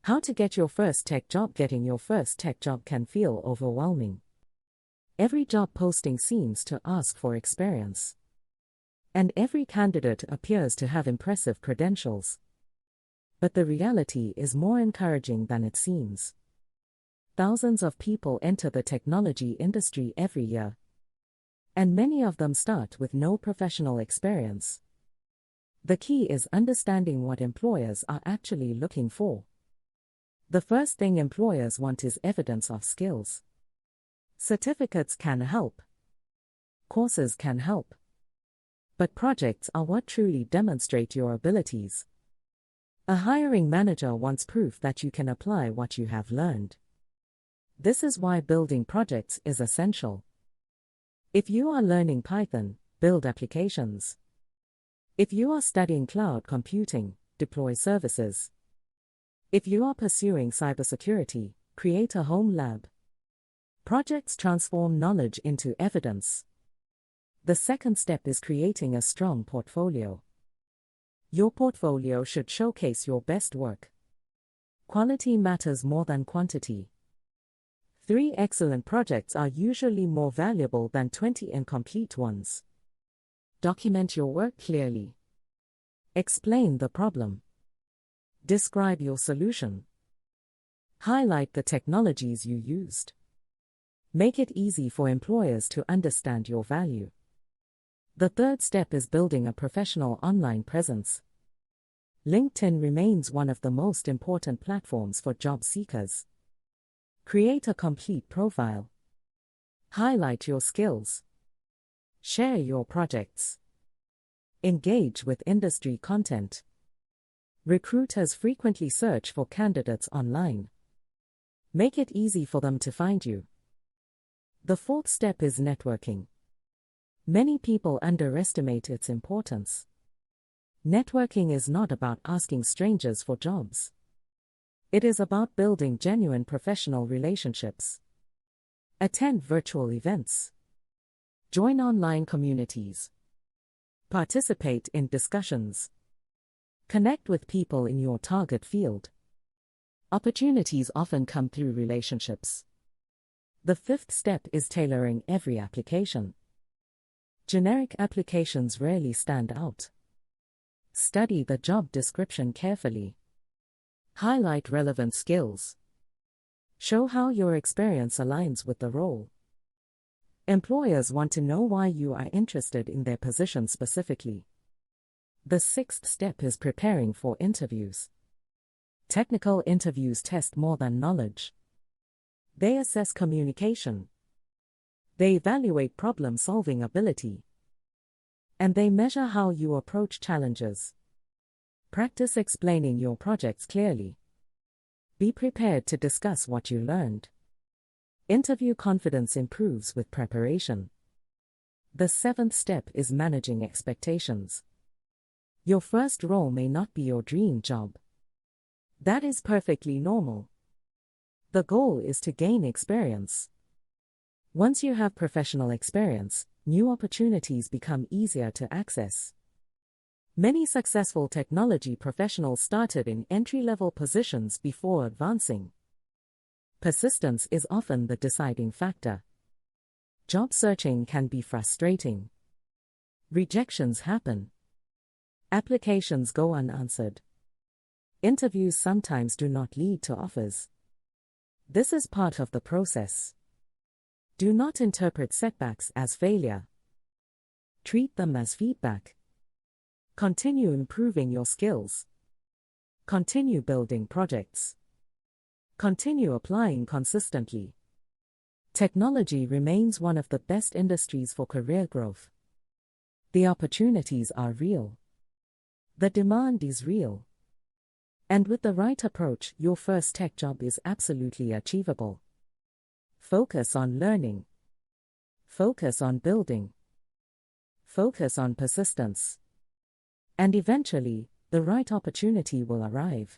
How to get your first tech job. Getting your first tech job can feel overwhelming. Every job posting seems to ask for experience. And every candidate appears to have impressive credentials. But the reality is more encouraging than it seems. Thousands of people enter the technology industry every year. And many of them start with no professional experience. The key is understanding what employers are actually looking for. The first thing employers want is evidence of skills. Certificates can help. Courses can help. But projects are what truly demonstrate your abilities. A hiring manager wants proof that you can apply what you have learned. This is why building projects is essential. If you are learning Python, build applications. If you are studying cloud computing, deploy services. If you are pursuing cybersecurity, create a home lab. Projects transform knowledge into evidence. The second step is creating a strong portfolio. Your portfolio should showcase your best work. Quality matters more than quantity. 3 excellent projects are usually more valuable than 20 incomplete ones. Document your work clearly. Explain the problem. Describe your solution. Highlight the technologies you used. Make it easy for employers to understand your value. The third step is building a professional online presence. LinkedIn remains one of the most important platforms for job seekers. Create a complete profile. Highlight your skills. Share your projects. Engage with industry content. Recruiters frequently search for candidates online. Make it easy for them to find you. The fourth step is networking. Many people underestimate its importance. Networking is not about asking strangers for jobs. It is about building genuine professional relationships. Attend virtual events. Join online communities. Participate in discussions. Connect with people in your target field. Opportunities often come through relationships. The fifth step is tailoring every application. Generic applications rarely stand out. Study the job description carefully. Highlight relevant skills. Show how your experience aligns with the role. Employers want to know why you are interested in their position specifically. The sixth step is preparing for interviews. Technical interviews test more than knowledge. They assess communication. They evaluate problem-solving ability. And they measure how you approach challenges. Practice explaining your projects clearly. Be prepared to discuss what you learned. Interview confidence improves with preparation. The seventh step is managing expectations. Your first role may not be your dream job. That is perfectly normal. The goal is to gain experience. Once you have professional experience, new opportunities become easier to access. Many successful technology professionals started in entry-level positions before advancing. Persistence is often the deciding factor. Job searching can be frustrating. Rejections happen. Applications go unanswered. Interviews sometimes do not lead to offers. This is part of the process. Do not interpret setbacks as failure. Treat them as feedback. Continue improving your skills. Continue building projects. Continue applying consistently. Technology remains one of the best industries for career growth. The opportunities are real. The demand is real. And with the right approach, your first tech job is absolutely achievable. Focus on learning. Focus on building. Focus on persistence. And eventually, the right opportunity will arrive.